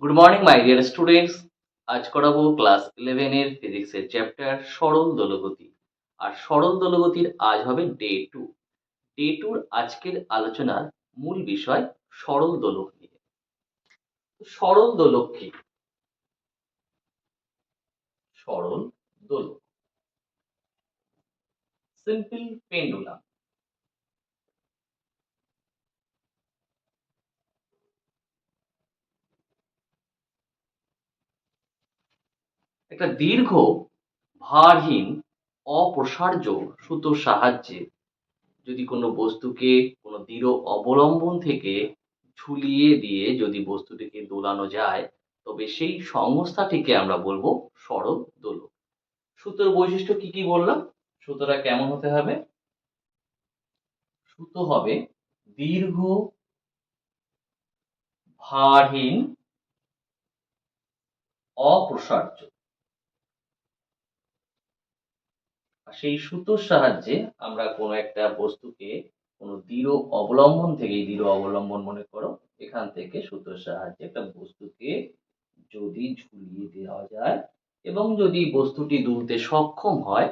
Good morning my dear students. আজ করাবো class 11 এর ফিজিক্সের চ্যাপ্টার সরল দোলগতি। আর সরল দোলগতির আজ হবে ডে 2। ডে 2 আজকের আলোচনার মূল বিষয় সরল দোলক নিয়ে। সরল দোলক কি? সরল দোলক, সিম্পল পেন্ডুলাম। একটা দীর্ঘ ভারহীন অপ্রসার্য সুতোর সাহায্যে যদি কোনো বস্তুকে কোনো দৃঢ় অবলম্বন থেকে ঝুলিয়ে দিয়ে যদি বস্তুটিকে দোলানো যায়, তবে সেই সংস্থাটিকে আমরা বলবো সরল দোলক। সুতোর বৈশিষ্ট্য কি কি বললাম? সুতোটা কেমন হতে হবে? সুতো হবে দীর্ঘ ভারহীন অপ্রসার্য। সেই সুতোর সাহায্যে আমরা কোনো একটা বস্তুকে কোনো দৃঢ় অবলম্বন থেকে, দৃঢ় অবলম্বন মনে করো, এখান থেকে সুতোর সাহায্যে একটা বস্তুকে যদি ঝুলিয়ে দেওয়া যায় এবং যদি বস্তুটি দুলতে সক্ষম হয়,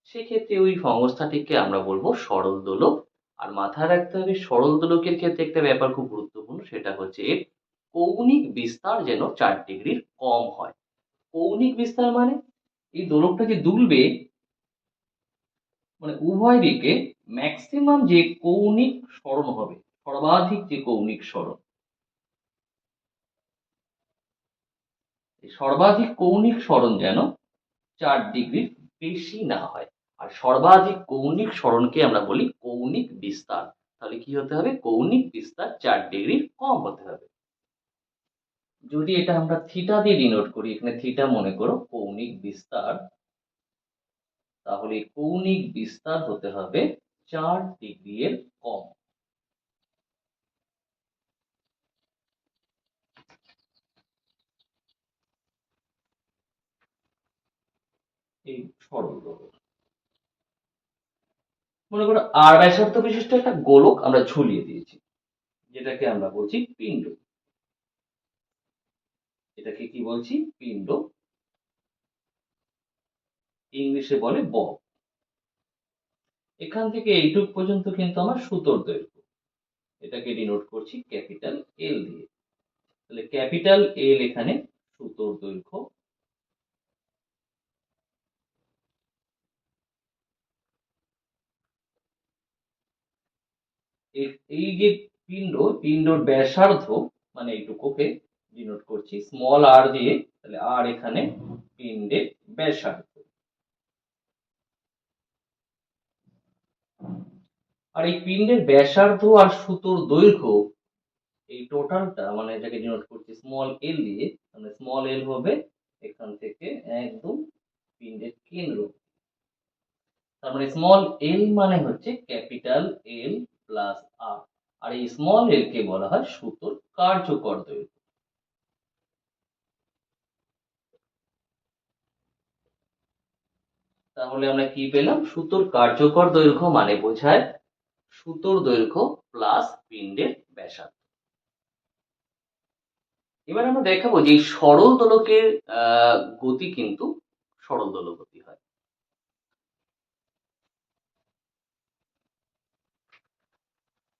সেক্ষেত্রে ওই সংস্থাটিকে আমরা বলবো সরল দোলক। আর মাথায় রাখতে হবে সরল দোলকের ক্ষেত্রে একটা ব্যাপার খুব গুরুত্বপূর্ণ, সেটা হচ্ছে এর কৌণিক বিস্তার যেন 4 ডিগ্রির কম হয়। কৌণিক বিস্তার মানে এই দোলকটা যে দুলবে, মানে উভয় দিকে ম্যাক্সিমাম যে কৌণিক সরণ হবে, সর্বাধিক যে কৌণিক সরণ, এই সর্বাধিক কৌণিক সরণ যেন 4 ডিগ্রির বেশি না হয়। আর সর্বাধিক কৌণিক সরণকে আমরা বলি কৌণিক বিস্তার। তাহলে কি হতে হবে? কৌণিক বিস্তার 4 ডিগ্রির কম হতে হবে। যদি এটা আমরা থিটা দিয়ে ডিনোট করি, এখানে থিটা মনে করো কৌণিক বিস্তার, তাহলে কৌণিক বিস্তার হতে হবে 4 ডিগ্রি এর কম। এই সরল দোলক, মনে করো আর ব্যাসার্ধ বিশিষ্ট একটা গোলক আমরা ঝুলিয়ে দিয়েছি, যেটাকে আমরা বলছি পিণ্ড। এটাকে কি বলছি? পিণ্ড। ইংলিশে বলে বব। এখান থেকে এইটুক পর্যন্ত কিন্তু আমার সুতোর দৈর্ঘ্য। এটাকে ডিনোট করছি ক্যাপিটাল এল দিয়ে। তাহলে ক্যাপিটাল এল এখানে সুতোর দৈর্ঘ্য। এই যে পিণ্ডর ব্যাসার্ধ, মানে এইটুকুকে ডিনোট করছি স্মল আর দিয়ে। তাহলে আর এখানে পিণ্ডের ব্যাসার্ধ। আর এই পিণ্ডের ব্যাসার্ধ আর সুতোর দৈর্ঘ্য, এই টোটালটা মানে এটাকে ডিনোট করছি স্মল এল দিয়ে। মানে স্মল এল হবে এখান থেকে একদম পিণ্ডের কেন্দ্র। তার মানে স্মল এল মানে হচ্ছে ক্যাপিটাল এল প্লাস আর। আর এই স্মল এল কে বলা হয় সুতোর কার্যকর দৈর্ঘ্য। তাহলে আমরা কি পেলাম? সুতোর কার্যকর দৈর্ঘ্য মানে বোঝায় সুতোর দৈর্ঘ্য প্লাস পিণ্ডের ব্যাসার্ধ। এবার আমরা দেখাবো যে সরল দোলকের গতি কিন্তু সরল দোলক গতি হয়।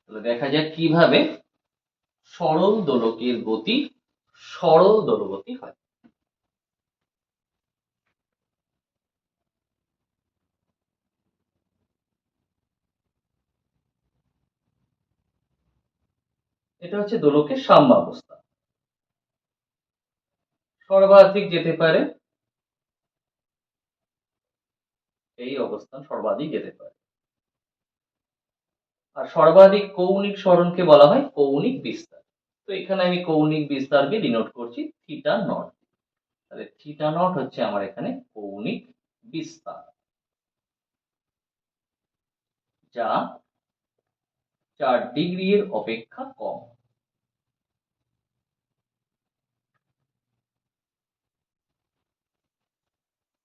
তাহলে দেখা যাক কিভাবে সরল দোলকের গতি সরল দোলগতি হয়। এটা হচ্ছে দোলকের সাম্যাবস্থা। সর্বাধিক যেতে পারে, এই অবস্থান সর্বাধিক যেতে পারে। আর সর্বাধিক কৌণিক সরণকে বলা হয় কৌণিক বিস্তার। তো এখানে আমি কৌণিক বিস্তারকে ডিনোট করছি থিটা নট। তাহলে থিটা নট হচ্ছে আমার এখানে কৌণিক বিস্তার, যা 4 ডিগ্রি এর অপেক্ষা কম।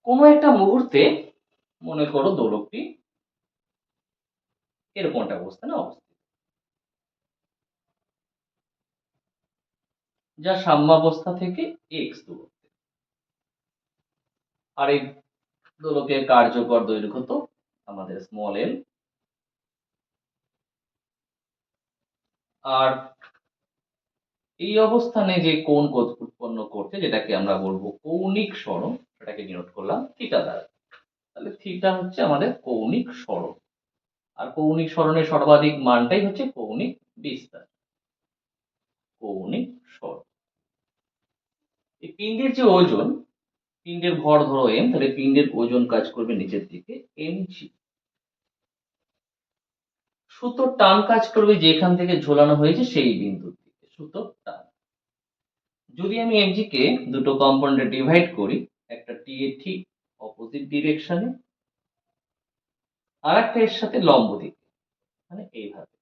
কোনো একটা মুহূর্তে মনে করো দোলকটি এরকম একটা অবস্থানে অবস্থিত। যা সাম্যাবস্থা থেকে এক্স দূরত্বে। আর এই দোলকের কার্যকর দৈর্ঘ্য তো আমাদের স্মল এল। আর এই অবস্থানে যে কোণ উৎপন্ন করছে যেটাকে আমরা বলবো কৌণিক সরণ, সেটাকে ডিনোট করলাম থিটা দ্বারা। তাহলে থিটা হচ্ছে আমাদের কৌণিক সরণ, আর কৌণিক সরণের সর্বাধিক মানটাই হচ্ছে কৌণিক বিস্তার। কৌণিক সরণ। এই পিণ্ডের যে ওজন, পিণ্ডের ভর ধরো এম, তাহলে পিণ্ডের ওজন কাজ করবে নিচের দিকে mg। সুতোর টান কাজ করবে যেখান থেকে ঝোলানো হয়েছে সেই বিন্দুর দিকে, সুতোর টান। যদি আমি mg কে দুটো কম্পোনেন্টে ডিভাইড করি, একটা টি এর ঠিক অপোজিট ডিরেকশনে, আর একটা এর সাথে লম্ব দিকে, মানে এইভাবে।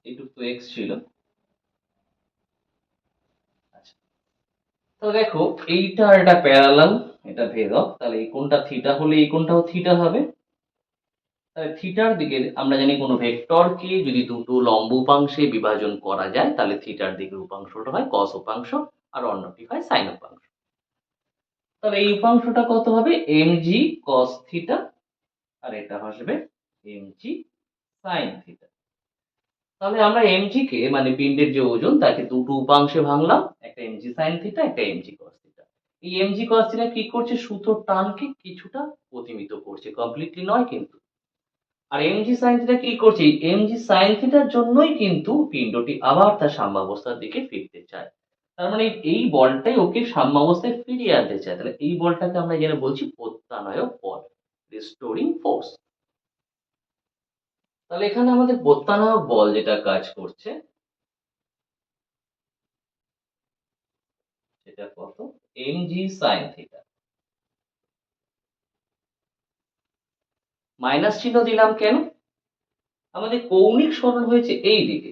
এইটুকু তো এক্স ছিল। আচ্ছা, তো দেখো এইটা আর এটা প্যারালাল, এটা ভেদক, তাহলে এই কোণটা থিটা হলে এই কোণটাও থিটা হবে। তাহলে থিটার দিকে আমরা জানি কোনো ভেক্টরকে যদি দুটো লম্ব উপাংশে বিভাজন করা যায় তাহলে থিটার দিকের উপাংশটা হয় কস উপাংশ আর অন্যটি হয় সাইন উপাংশ। তাহলে এই উপাংশটা কত হবে? mg cos থিটা, আর এটা আসবে mg sin থিটা। তাহলে আমরা mg কে মানে পিণ্ডের যে ওজন তাকে দুটো উপাংশে ভাঙলাম, একটা mg sin থিটা, একটা mg cos থিটা। এই mg cos থিটা কি করছে? সুতোর টানকে কিছুটা প্রতিমিত করছে, কমপ্লিটলি নয় কিন্তু। আর mg sin থিটা কি করছে? mg sin থিটার জন্যই কিন্তু পিণ্ডটি আবার তার সাম্যাবস্থার দিকে ফিরতে চায়। তার মানে এই বলটাই ওকে সাম্যাবস্থায় ফিরিয়ে আনতে চায়। তাহলে এই বলটাকে আমরা যেটা বলছি প্রত্যানয়ক বল, রিস্টোরিং ফোর্স। তাহলে এখানে আমাদের প্রত্যানয়ক বল যেটা কাজ করছে সেটা কত? mg sin theta. মাইনাস চিহ্ন দিলাম কেন? আমাদের কৌণিক সরণ হয়েছে এই দিকে,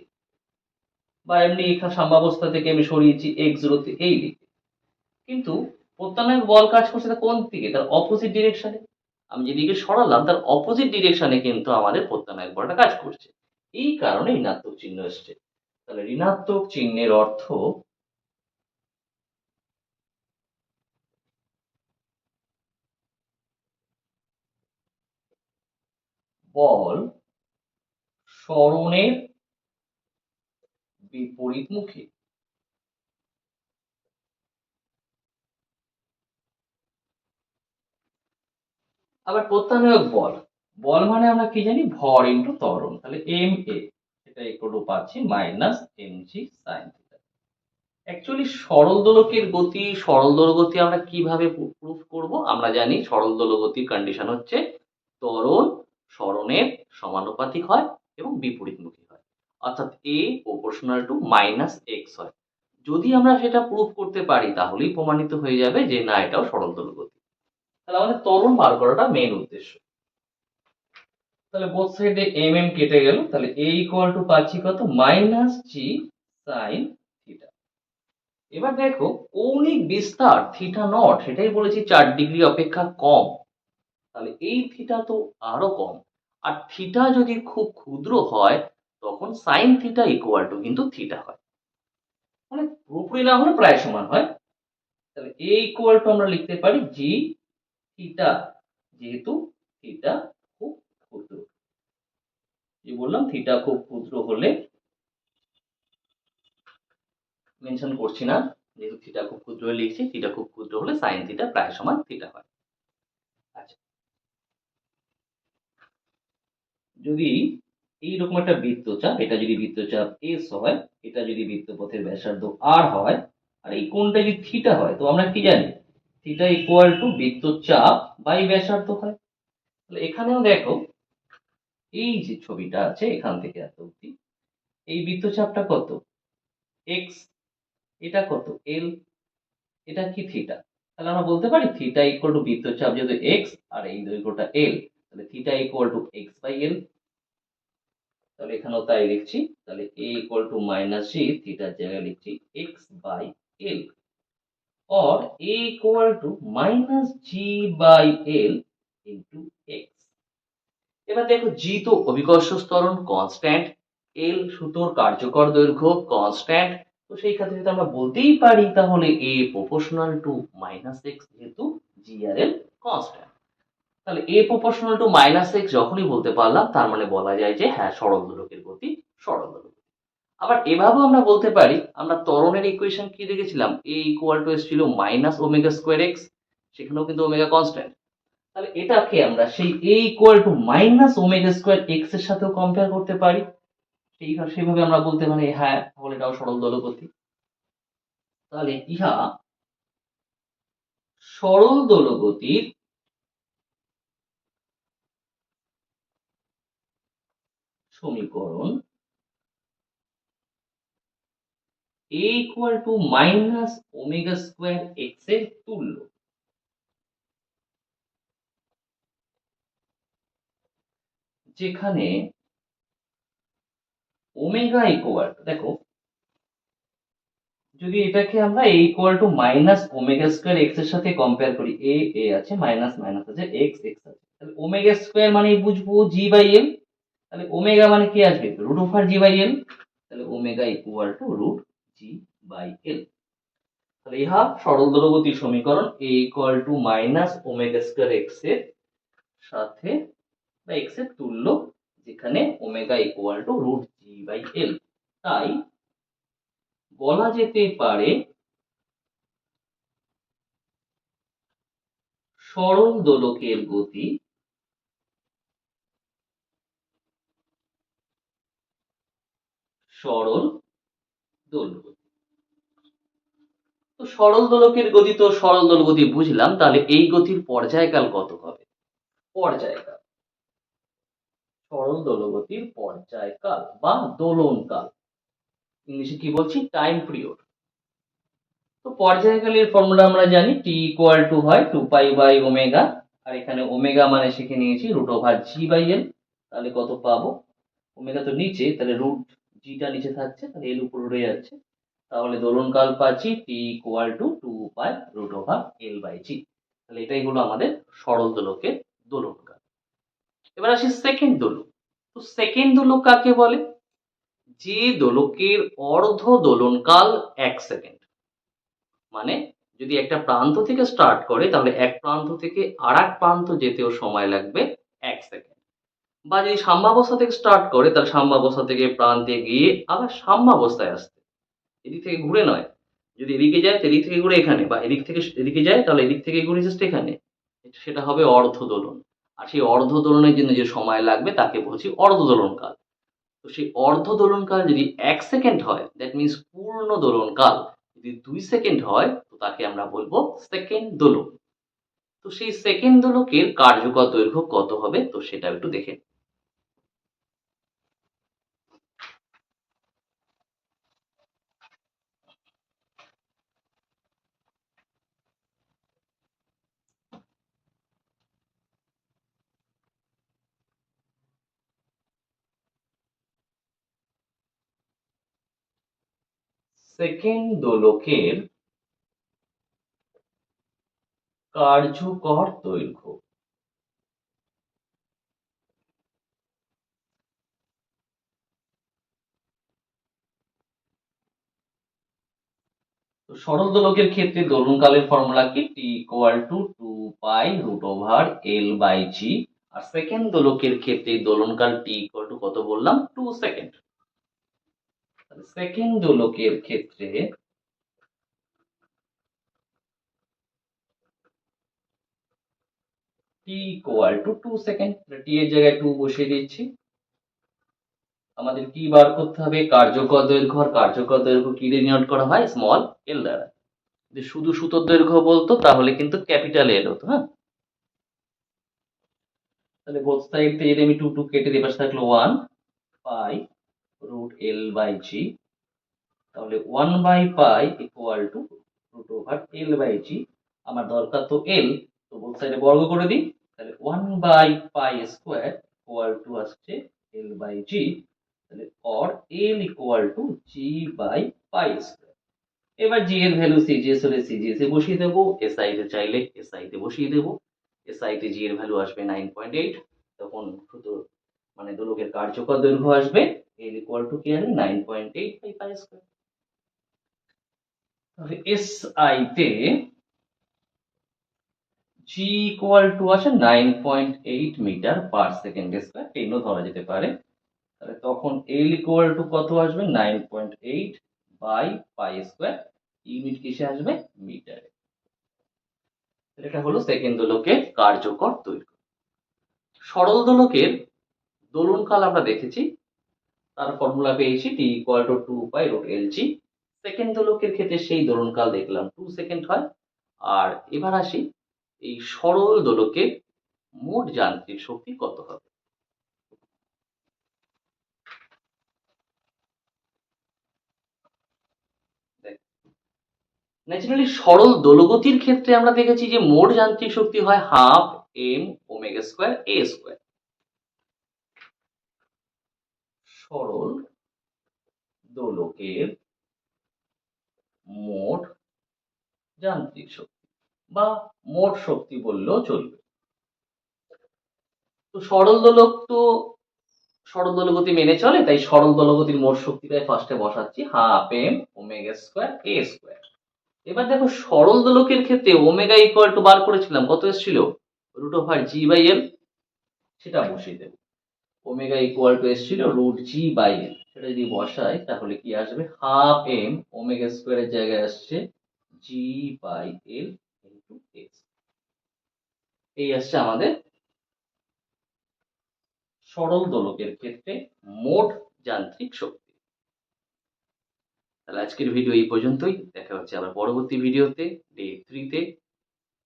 বা এমনি এখানে সাম্যাবস্থা থেকে আমি সরিয়েছি x দূরত্বে এই দিকে, কিন্তু প্রত্যানয়ক বল কাজ করছে কোন দিকে? তার অপোজিট ডিরেকশনে। আমি যেদিকে সরালাম তার অপোজিট ডিরেকশনে কিন্তু আমাদের প্রত্যানয়ক বলটা কাজ করছে, এই কারণে ঋণাত্মক চিহ্ন এসছে। তাহলে ঋণাত্মক চিহ্নের অর্থ বল সরণের বিপরীতমুখী। আবার প্রত্যানয়ক বল, বল মানে আমরা কি জানি? ভর ইন্টু ত্বরণ। তাহলে এম এ, এটা ইকুয়াল টু পাচ্ছি minus mg sin theta. Actually সরল দোলকের গতি, সরল দোলক গতি আমরা কিভাবে প্রুফ করব? আমরা জানি সরল দোলক গতির কন্ডিশন হচ্ছে ত্বরণ সরণের সমানুপাতিক হয় এবং বিপরীতমুখী হয়, অর্থাৎ a proportional to minus x হয়। যদি আমরা সেটা প্রুফ করতে পারি তাহলেই প্রমাণিত হয়ে যাবে যে না, এটাও সরল দোলক গতি। তাহলে আমাদের ত্বরণ বার করাটা মেইন উদ্দেশ্য। তাহলে বোথ সাইডে কেটে গেল, তাহলে a ইকুয়াল টু পাচ্ছি কত? মাইনাস জি সাইন থিটা। এবার দেখো কৌণিক বিস্তার থিটা নট, সেটাই বলেছি 4 ডিগ্রি অপেক্ষা কম, তাহলে এই থিটা তো আরো কম। আর থিটা যদি খুব ক্ষুদ্র হয় তখন সাইন থিটা ইকুয়াল টু কিন্তু থিটা হয়, মানে পুরোপুরি না হলে প্রায় সমান হয়। তাহলে a ইকুয়াল টু আমরা লিখতে পারি জি থিটা, যেহেতু থিটা খুব ক্ষুদ্র। যে বললাম থিটা খুব ক্ষুদ্র হলে, মেনশন করছি না, যেহেতু থিটা খুব ক্ষুদ্র হলে লিখছি, থিটা খুব ক্ষুদ্র হলে সাইন থিটা প্রায় সমান থিটা হয়। আচ্ছা, যদি এইরকম একটা বৃত্তচাপ, এটা যদি বৃত্তচাপ এস হয়, এটা যদি বৃত্তপথের ব্যাসার্ধ আর হয়, আর এই কোণটা যদি থিটা হয়, তো আমরা কি জানি? থিটা ইকুয়াল টু বৃত্তচাপ বাই ব্যাসার্ধ হয়। তাহলে এখানেও দেখো এই যে ছবিটা আছে এখান থেকে এত অব্দি, এই বৃত্তচাপটা কত? এক্স, এটা কত? এল, এটা কি থিটা। তাহলে আমরা বলতে পারি থিটা ইকুয়াল টু বৃত্তচাপ যেহেতু এক্স আর এই দৈর্ঘ্যটা এল, তাহলে theta equal to X by এল। তাহলে এখানেও তাই লিখছি, তাহলে a equal to minus G, থিটার জায়গায় লিখছি x by L, or a equal to minus G by L into X. এবার দেখো জি তো অভিকর্ষ ত্বরণ কনস্ট্যান্ট, এল সুতোর কার্যকর দৈর্ঘ্য কনস্ট্যান্ট, তো সেই ক্ষেত্রে যদি আমরা বলতেই পারি তাহলে a proportional to minus x, যেহেতু জি আর এল কনস্ট্যান্ট। তাহলে a proportional to minus x যখনই বলতে পারলাম, তার মানে বলা যায় যে হ্যাঁ সরল দোলকের গতি সরল দোলক। আবার এভাবেও আমরা বলতে পারি, আমরা ত্বরণের ইকুয়েশন কি দেখেছিলাম, a ইকুয়াল টু ছিল মাইনাস ওমেগা স্কোয়ার এক্স, সেখানেও কিন্তু ওমেগা কনস্ট্যান্ট। তাহলে এটাকে আমরা সেই a equal to minus omega square x এর সাথেও কম্পেয়ার করতে পারি। সেইভাবে আমরা বলতে পারি হ্যাঁ তাহলে এটাও সরল দোলগতি। তাহলে ইহা সরল দোলগতির সমীকরণ a equal to minus omega square x এর তুল্য, যেখানে ওমেগা ইকুয়াল টু, দেখো যদি এটাকে আমরা a equal to minus omega square x এর সাথে কম্পেয়ার করি, a আছে, মাইনাস মাইনাস আছে, এক্স এক্স আছে, তাহলে ওমেগা স্কোয়ার মানে বুঝবো জি বাই এল। তাহলে ওমেগা মানে কি আসবে, রুট ওভার জি বাই এল। তাহলে omega equal to root G by এল। তাহলে ইহা সরল দোলগতির সমীকরণ a equal to minus omega square x এর সাথে বা এক্স এর তুল্য, যেখানে omega equal to root G by l. তাই বলা যেতে পারে সরল দোলকের গতি সরল দোলগতি। তো সরল দোলকের গতি তো সরল দোলগতি বুঝলাম, তাহলে এই গতির পর্যায়কাল কত হবে? পর্যায়কাল, সরল দোলগতির পর্যায়কাল বা দোলনকাল, ইংলিশে কি বলছি, টাইম পিরিয়ড। তো পর্যায়কালের ফর্মুলা আমরা জানি, টি ইকুয়াল টু হয় 2 পাই বাই ওমেগা, আর এখানে ওমেগা মানে শিখে নিয়েছি রুট ওভার জি বাই এল। তাহলে কত পাবো, ওমেগা তো নিচে, তাহলে রুট জিটা নিচে থাকছে, তাহলে এল উপর উঠে যাচ্ছে। তাহলে দোলনকাল পাচ্ছি T equal to 2 pi root over l by জি। তাহলে এটাই হলো আমাদের সরল দোলকের দোলনকাল। এবার আসি সেকেন্ড দোলক। তো সেকেন্ড দোলক কাকে বলে? যে দোলকের অর্ধ দোলনকাল 1 সেকেন্ড। মানে যদি একটা প্রান্ত থেকে স্টার্ট করে, তাহলে এক প্রান্ত থেকে আর এক প্রান্ত যেতেও সময় লাগবে 1 সেকেন্ড। বা যদি সাম্যাবস্থা থেকে স্টার্ট করে, তাহলে সাম্যাবস্থা থেকে প্রান্তে গিয়ে আবার সাম্যাবস্থায় আসতে, এদিক থেকে ঘুরে নয়, যদি এদিকে যায় এদিক থেকে ঘুরে এখানে, বা এদিক থেকে এদিকে যায় তাহলে এদিক থেকে ঘুরে জাস্ট এখানে, সেটা হবে অর্ধ দোলন। আর সেই অর্ধ দোলনের জন্য যে সময় লাগবে তাকে বলছি অর্ধ দোলনকাল। তো সেই অর্ধ দোলনকাল যদি 1 সেকেন্ড হয়, দ্যাট মিনস পূর্ণ দোলনকাল যদি 2 সেকেন্ড হয়, তো তাকে আমরা বলবো সেকেন্ড দোলক। তো সেই সেকেন্ড দোলকের কার্যকর দৈর্ঘ্য কত হবে, তো সেটা একটু দেখে নিই। সেকেন্ড দোলকের কার্যকর দৈর্ঘ্য, তো সরল দোলকের ক্ষেত্রে দোলনকালের ফর্মুলা কি, T equal to 2 pi root over l by g. আর সেকেন্ড দোলকের ক্ষেত্রে দোলনকাল টি ইকুয়াল টু কত বললাম, 2 সেকেন্ড। সেকেন্ড দোলকের ক্ষেত্রে টি ইকুয়াল টু 2 সেকেন্ড, টি এর জায়গায় 2 বসিয়ে দিচ্ছি। আমাদের কি বার করতে হবে, কার্যকর দৈর্ঘ্য। আর কার্যকর দৈর্ঘ্য কি দিয়ে ডিনোট করা হয়, স্মল এল দ্বারা। যদি শুধু সুতোর দৈর্ঘ্য বলতো তাহলে কিন্তু ক্যাপিটাল এল হতো। হ্যাঁ, তাহলে বোথ সাইড থেকে যদি আমি 2 2 কেটে দিই, পাশে থাকলো 1 পাই রুট এল বাই জি। তাহলে 1/পাই equal to root over l by g. আমার দরকার তো এল, তো বোথ সাইডে বর্গ করে দিই। তাহলে 1/পাই স্কোয়ার ইকুয়াল টু আসছে এল বাই জি। তাহলে or L equal to G by pi square. এবার জি এর ভ্যালু সিজিএস হলে সিজিএস এ বসিয়ে দেবো, এসআই তে চাইলে এসআই তে বসিয়ে দেবো। এসআই তে জি এর ভ্যালু আসবে 9.8। তখন শুধু মানে দোলকের কার্যকর দৈর্ঘ্য আসবে এল ইকুয়াল টু কি আসবে, 9.8 বাই পাই স্কোয়ার। SI তে G ইকুয়াল টু আছে 9.8 মিটার পার সেকেন্ড স্কয়ার, টেনও ধরা যেতে পারে। তাহলে তখন L ইকুয়াল টু কত আসবে? 9.8 বাই পাই স্কয়ার, ইউনিট কিসে আসবে? মিটারে। এটা হলো সেকেন্ড দোলকের কার্যকর দৈর্ঘ্য। সরল দোলকের দোলনকাল আমরা দেখেছি, তার ফর্মুলা পেয়েছি T equal to 2 pi root LG। Second দোলকের ক্ষেত্রে সেই দোলনকাল দেখলাম 2 সেকেন্ড হয়। আর এবার আসি এই সরল দোলকের মোট যান্ত্রিক শক্তি কত হবে। ন্যাচারালি সরল দোলগতির ক্ষেত্রে আমরা দেখেছি যে মোট যান্ত্রিক শক্তি হয় হাফ এম ওমেগা স্কয়ার এ স্কয়ার। সরল দোলকের মোট যান্ত্রিক শক্তি বা মোট শক্তি বললেও চলবে। তো সরল দোলগতি মেনে চলে, তাই সরল দোলগতির মোট শক্তিটাই ফার্স্টে বসাচ্ছি, হাফ এম ওমেগা স্কয়ার এ স্কয়ার। এবার দেখো সরল দোলকের ক্ষেত্রে ওমেগা ইকুয়াল টু বার করেছিলাম, কত এসেছিল? Root over G by L, সেটা বসিয়ে দেবো। ওমেগা ইকুয়াল টু এসেছিল রুট জি বাই এল, সেটা যদি বসাই তাহলে কি আসবে? হাফ এম ওমেগা স্কয়ারের জায়গায় আসছে জি বাই এল ইন্টু এক্স। এই আসছে আমাদের সরল দোলকের ক্ষেত্রে মোট যান্ত্রিক শক্তি। তাহলে আজকের ভিডিও এই পর্যন্তই। দেখা হচ্ছে আবার পরবর্তী ভিডিওতে, ডে 3 তে।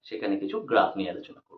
সেখানে কিছু গ্রাফ নিয়ে আলোচনা করব।